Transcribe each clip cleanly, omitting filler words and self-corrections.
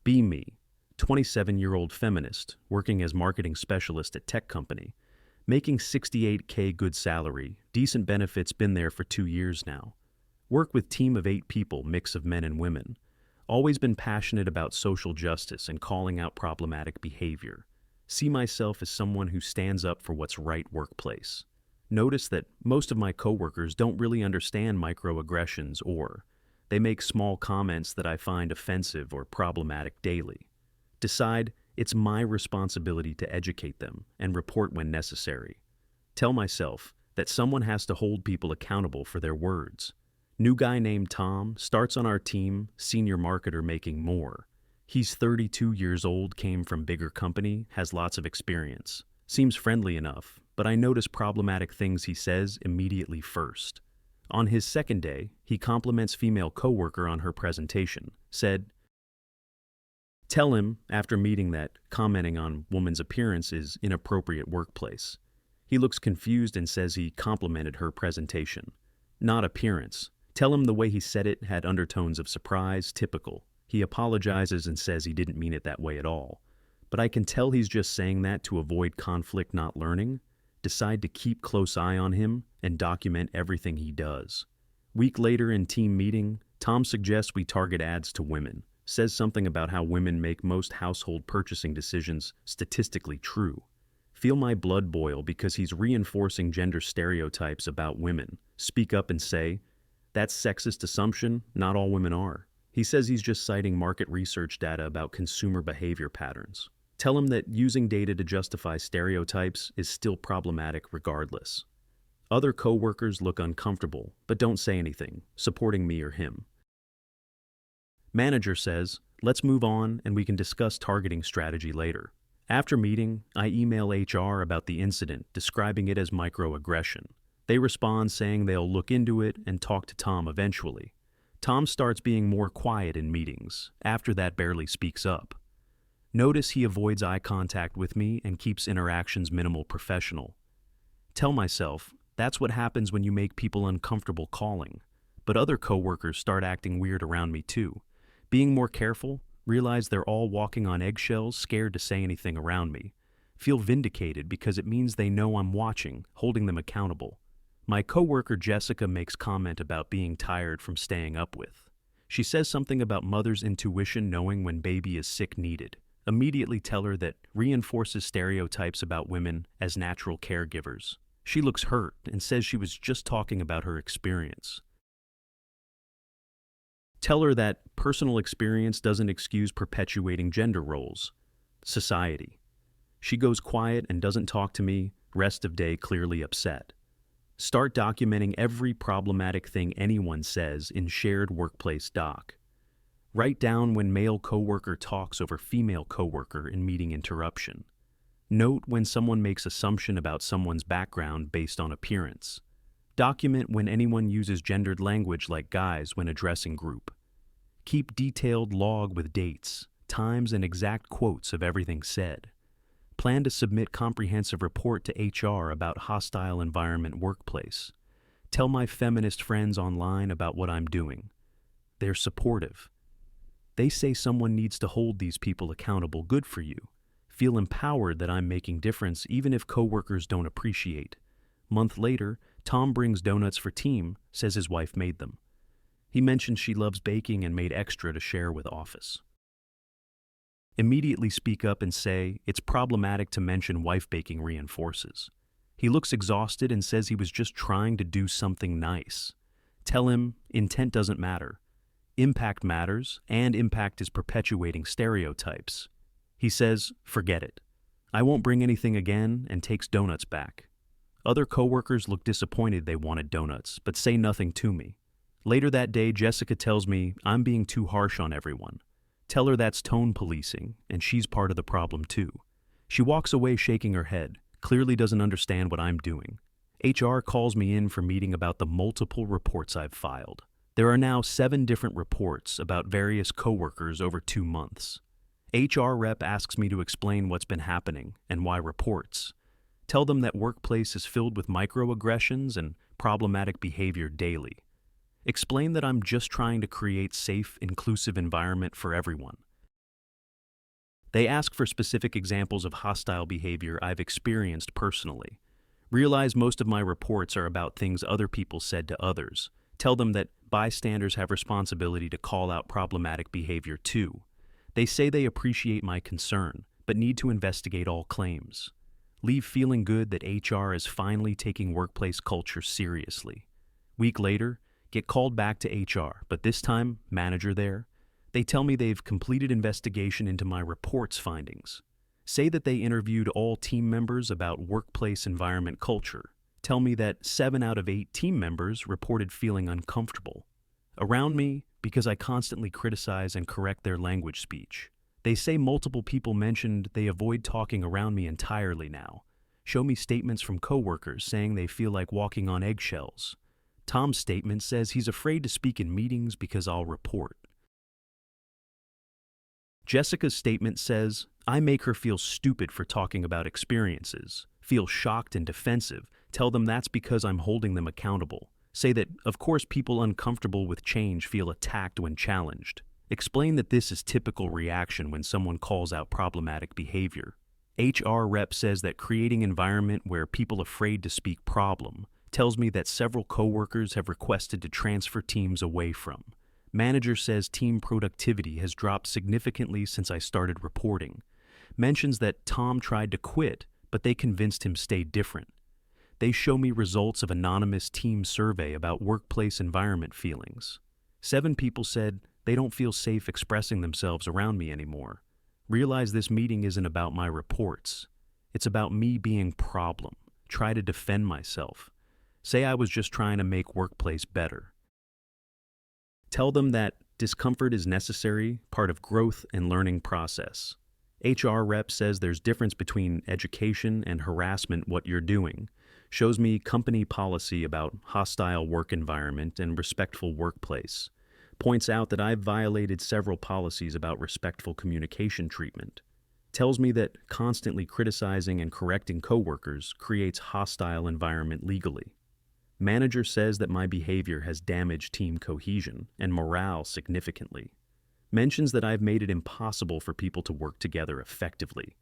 Be me, 27-year-old feminist, working as marketing specialist at tech company, making 68K good salary, decent benefits, been there for 2 years now. Work with team of 8 people, mix of men and women. Always been passionate about social justice and calling out problematic behavior. See myself as someone who stands up for what's right workplace. Notice that most of my coworkers don't really understand microaggressions, or they make small comments that I find offensive or problematic daily. Decide it's my responsibility to educate them and report when necessary. Tell myself that someone has to hold people accountable for their words. New guy named Tom starts on our team, senior marketer, making more. He's 32 years old, came from bigger company, has lots of experience. Seems friendly enough, but I notice problematic things he says immediately first. On his second day, he compliments female coworker on her presentation, said, "Tell him, after meeting, that commenting on woman's appearance is inappropriate workplace." He looks confused and says he complimented her presentation, not appearance. Tell him the way he said it had undertones of surprise, typical. He apologizes and says he didn't mean it that way at all. But I can tell he's just saying that to avoid conflict, not learning. Decide to keep close eye on him and document everything he does. Week later in team meeting, Tom suggests we target ads to women. Says something about how women make most household purchasing decisions, statistically true. Feel my blood boil because he's reinforcing gender stereotypes about women. Speak up and say, "That's sexist assumption, not all women are." He says he's just citing market research data about consumer behavior patterns. Tell him that using data to justify stereotypes is still problematic regardless. Other coworkers look uncomfortable, but don't say anything, supporting me or him. Manager says, "Let's move on and we can discuss targeting strategy later." After meeting, I email HR about the incident, describing it as microaggression. They respond saying they'll look into it and talk to Tom eventually. Tom starts being more quiet in meetings. After that, barely speaks up. Notice he avoids eye contact with me and keeps interactions minimal, professional. Tell myself, that's what happens when you make people uncomfortable calling. But other coworkers start acting weird around me too. Being more careful, realize they're all walking on eggshells, scared to say anything around me. Feel vindicated because it means they know I'm watching, holding them accountable. My coworker Jessica makes comment about being tired from staying up with. She says something about mother's intuition, knowing when baby is sick, needed. Immediately tell her that reinforces stereotypes about women as natural caregivers. She looks hurt and says she was just talking about her experience. Tell her that personal experience doesn't excuse perpetuating gender roles. Society. She goes quiet and doesn't talk to me, rest of day clearly upset. Start documenting every problematic thing anyone says in shared workplace doc. Write down when male coworker talks over female coworker in meeting interruption. Note when someone makes assumption about someone's background based on appearance. Document when anyone uses gendered language like guys when addressing group. Keep detailed log with dates, times, and exact quotes of everything said. Plan to submit comprehensive report to HR about hostile environment workplace. Tell my feminist friends online about what I'm doing. They're supportive. They say someone needs to hold these people accountable. Good for you. Feel empowered that I'm making difference even if coworkers don't appreciate. Month later, Tom brings donuts for team, says his wife made them. He mentions she loves baking and made extra to share with office. Immediately speak up and say it's problematic to mention wife baking reinforces. He looks exhausted and says he was just trying to do something nice. Tell him intent doesn't matter. Impact matters, and impact is perpetuating stereotypes. He says, "Forget it. I won't bring anything again," and takes donuts back. Other coworkers look disappointed they wanted donuts, but say nothing to me. Later that day, Jessica tells me I'm being too harsh on everyone. Tell her that's tone policing, and she's part of the problem too. She walks away shaking her head, clearly doesn't understand what I'm doing. HR calls me in for meeting about the multiple reports I've filed. There are now 7 different reports about various coworkers over 2 months. HR rep asks me to explain what's been happening and why reports. Tell them that workplace is filled with microaggressions and problematic behavior daily. Explain that I'm just trying to create safe, inclusive environment for everyone. They ask for specific examples of hostile behavior I've experienced personally. Realize most of my reports are about things other people said to others. Tell them that bystanders have responsibility to call out problematic behavior too. They say they appreciate my concern, but need to investigate all claims. Leave feeling good that HR is finally taking workplace culture seriously. Week later, get called back to HR, but this time, manager there. They tell me they've completed investigation into my report's findings. Say that they interviewed all team members about workplace environment culture. Tell me that 7 out of 8 team members reported feeling uncomfortable around me because I constantly criticize and correct their language speech. They say multiple people mentioned they avoid talking around me entirely now. Show me statements from coworkers saying they feel like walking on eggshells. Tom's statement says he's afraid to speak in meetings because I'll report. Jessica's statement says, I make her feel stupid for talking about experiences, feel shocked and defensive, tell them that's because I'm holding them accountable. Say that, of course, people uncomfortable with change feel attacked when challenged. Explain that this is typical reaction when someone calls out problematic behavior. HR rep says that creating environment where people afraid to speak problem tells me that several coworkers have requested to transfer teams away from. Manager says team productivity has dropped significantly since I started reporting. Mentions that Tom tried to quit, but they convinced him stay different. They show me results of anonymous team survey about workplace environment feelings. 7 people said they don't feel safe expressing themselves around me anymore. Realize this meeting isn't about my reports. It's about me being problem. Try to defend myself. Say I was just trying to make workplace better. Tell them that discomfort is necessary, part of growth and learning process. HR rep says there's difference between education and harassment what you're doing. Shows me company policy about hostile work environment and respectful workplace. Points out that I've violated several policies about respectful communication treatment. Tells me that constantly criticizing and correcting coworkers creates hostile environment legally. Manager says that my behavior has damaged team cohesion and morale significantly. Mentions that I've made it impossible for people to work together effectively.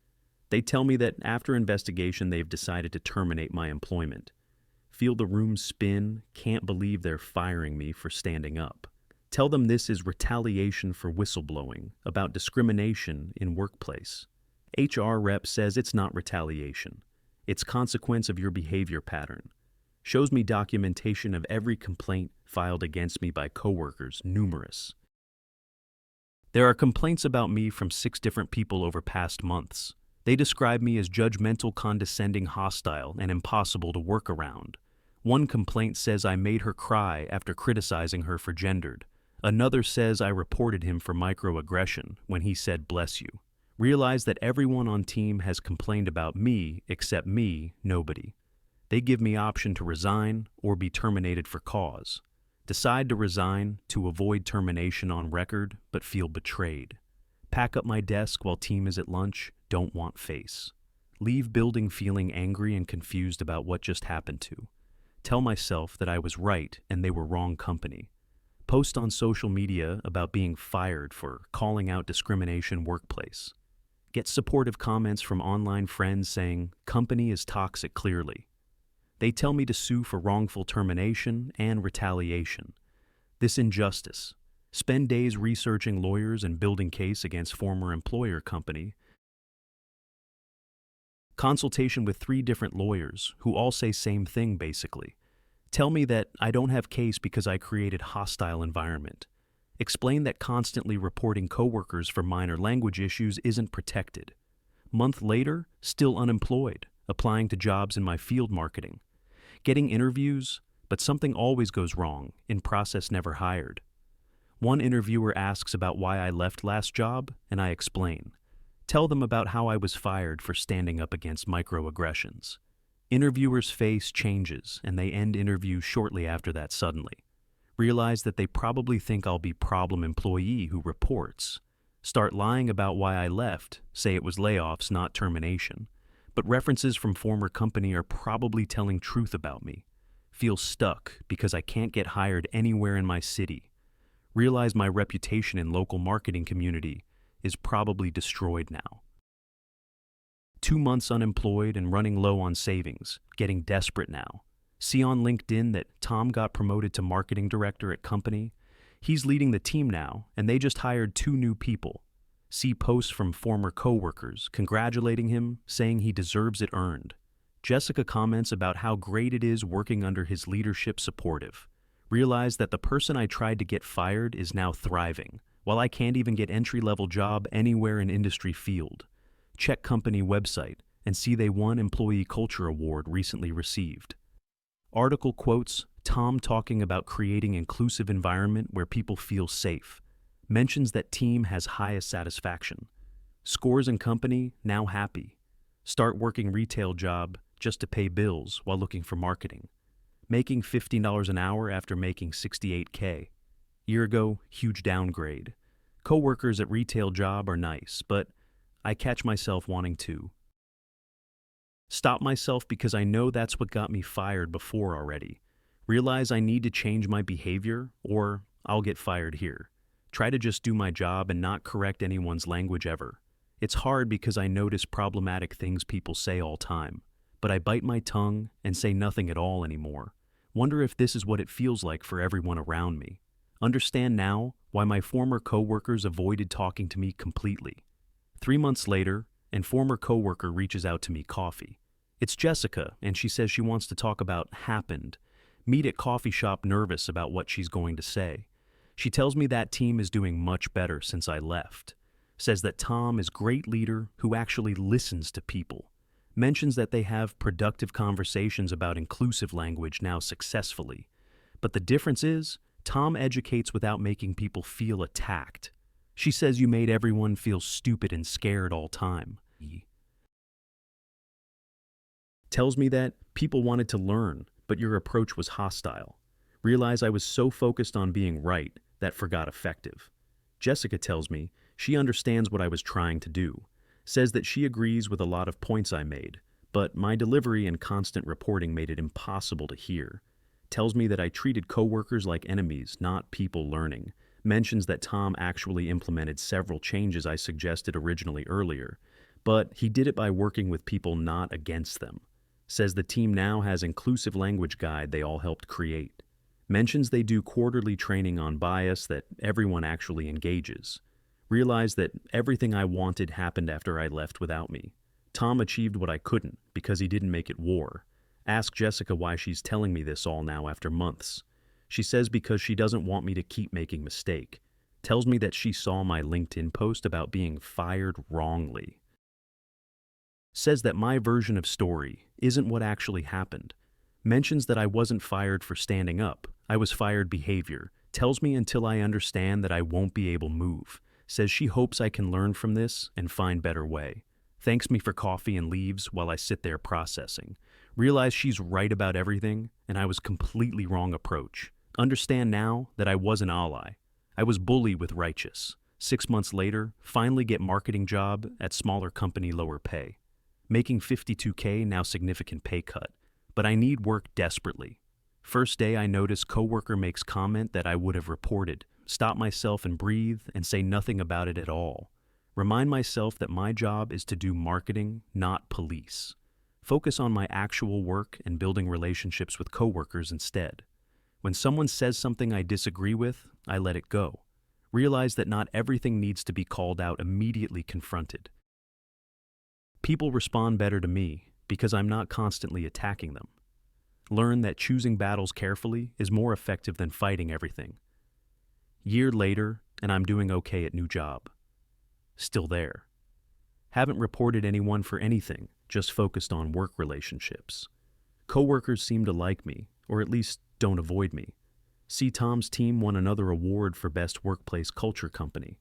They tell me that after investigation they've decided to terminate my employment. Feel the room spin, can't believe they're firing me for standing up. Tell them this is retaliation for whistleblowing about discrimination in workplace. HR rep says it's not retaliation. It's consequence of your behavior pattern. Shows me documentation of every complaint filed against me by coworkers, numerous. There are complaints about me from 6 different people over past months. They describe me as judgmental, condescending, hostile, and impossible to work around. One complaint says I made her cry after criticizing her for gendered. Another says I reported him for microaggression when he said bless you. Realize that everyone on team has complained about me except me, nobody. They give me option to resign or be terminated for cause. Decide to resign to avoid termination on record, but feel betrayed. Pack up my desk while team is at lunch, don't want face. Leave building feeling angry and confused about what just happened to. Tell myself that I was right and they were wrong company. Post on social media about being fired for calling out discrimination workplace. Get supportive comments from online friends saying, company is toxic clearly. They tell me to sue for wrongful termination and retaliation. This injustice. Spend days researching lawyers and building case against former employer company. Consultation with 3 different lawyers who all say same thing basically. Tell me that I don't have case because I created hostile environment. Explain that constantly reporting coworkers for minor language issues isn't protected. Month later, still unemployed, applying to jobs in my field marketing. Getting interviews, but something always goes wrong, in process never hired. One interviewer asks about why I left last job, and I explain. Tell them about how I was fired for standing up against microaggressions. Interviewer's face changes, and they end interview shortly after that suddenly. Realize that they probably think I'll be problem employee who reports. Start lying about why I left, say it was layoffs, not termination. But references from former company are probably telling truth about me. Feel stuck because I can't get hired anywhere in my city. Realize my reputation in local marketing community is probably destroyed now. 2 months unemployed and running low on savings, getting desperate now. See on LinkedIn that Tom got promoted to marketing director at company. He's leading the team now, and they just hired 2 new people. See posts from former coworkers congratulating him, saying he deserves it earned. Jessica comments about how great it is working under his leadership supportive. Realize that the person I tried to get fired is now thriving, while I can't even get entry-level job anywhere in industry field. Check company website and see they won Employee Culture Award recently received. Article quotes Tom talking about creating inclusive environment where people feel safe. Mentions that team has highest satisfaction. Scores and company now happy. Start working retail job just to pay bills while looking for marketing. Making $15 an hour after making $68K. Year ago, huge downgrade. Coworkers at retail job are nice, but I catch myself wanting to stop myself because I know that's what got me fired before already. Realize I need to change my behavior or I'll get fired here. Try to just do my job and not correct anyone's language ever. It's hard because I notice problematic things people say all time, but I bite my tongue and say nothing at all anymore. Wonder if this is what it feels like for everyone around me. Understand now why my former coworkers avoided talking to me completely. 3 months later, and former coworker reaches out to me coffee. It's Jessica, and she says she wants to talk about happened. Meet at coffee shop nervous about what she's going to say. She tells me that team is doing much better since I left. Says that Tom is great leader who actually listens to people. Mentions that they have productive conversations about inclusive language now successfully. But the difference is, Tom educates without making people feel attacked. She says you made everyone feel stupid and scared all time. Tells me that people wanted to learn, but your approach was hostile. Realize I was so focused on being right that forgot effective. Jessica tells me she understands what I was trying to do. Says that she agrees with a lot of points I made, but my delivery and constant reporting made it impossible to hear. Tells me that I treated coworkers like enemies, not people learning. Mentions that Tom actually implemented several changes I suggested originally earlier, but he did it by working with people not against them. Says the team now has inclusive language guide they all helped create. Mentions they do quarterly training on bias that everyone actually engages. Realize that everything I wanted happened after I left without me. Tom achieved what I couldn't because he didn't make it war. Ask Jessica why she's telling me this all now after months. She says because she doesn't want me to keep making mistake. Tells me that she saw my LinkedIn post about being fired wrongly. Says that my version of story isn't what actually happened. Mentions that I wasn't fired for standing up. I was fired behavior. Tells me until I understand that I won't be able to move. Says she hopes I can learn from this and find better way. Thanks me for coffee and leaves while I sit there processing. Realize she's right about everything and I was completely wrong approach. Understand now that I was an ally. I was bully with righteous. 6 months later, finally get marketing job at smaller company, lower pay. Making $52K, now significant pay cut. But I need work desperately. First day I notice coworker makes comment that I would have reported. Stop myself and breathe and say nothing about it at all. Remind myself that my job is to do marketing, not police. Focus on my actual work and building relationships with coworkers instead. When someone says something I disagree with, I let it go. Realize that not everything needs to be called out immediately confronted. People respond better to me because I'm not constantly attacking them. Learn that choosing battles carefully is more effective than fighting everything. Year later, and I'm doing okay at new job. Still there. Haven't reported anyone for anything, just focused on work relationships. Coworkers seem to like me, or at least don't avoid me. See Tom's team won another award for Best Workplace Culture Company.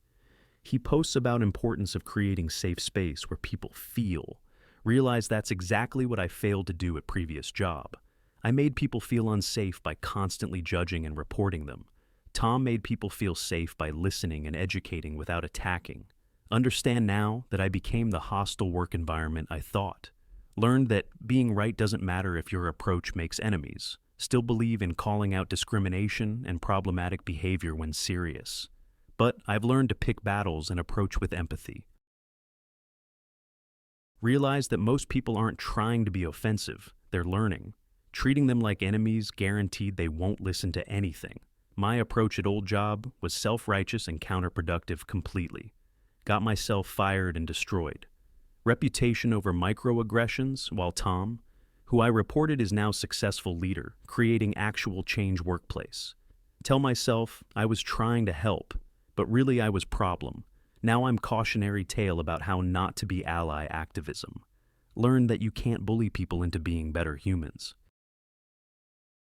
He posts about importance of creating safe space where people feel. Realize that's exactly what I failed to do at previous job. I made people feel unsafe by constantly judging and reporting them. Tom made people feel safe by listening and educating without attacking. Understand now that I became the hostile work environment I thought. Learned that being right doesn't matter if your approach makes enemies. Still believe in calling out discrimination and problematic behavior when serious. but I've learned to pick battles and approach with empathy. Realize that most people aren't trying to be offensive, they're learning. Treating them like enemies guaranteed they won't listen to anything. My approach at old job was self-righteous and counterproductive completely. Got myself fired and destroyed. Reputation over microaggressions, while Tom, who I reported is now successful leader, creating actual change workplace. Tell myself I was trying to help, but really I was problem. Now I'm cautionary tale about how not to be ally activism. Learn that you can't bully people into being better humans.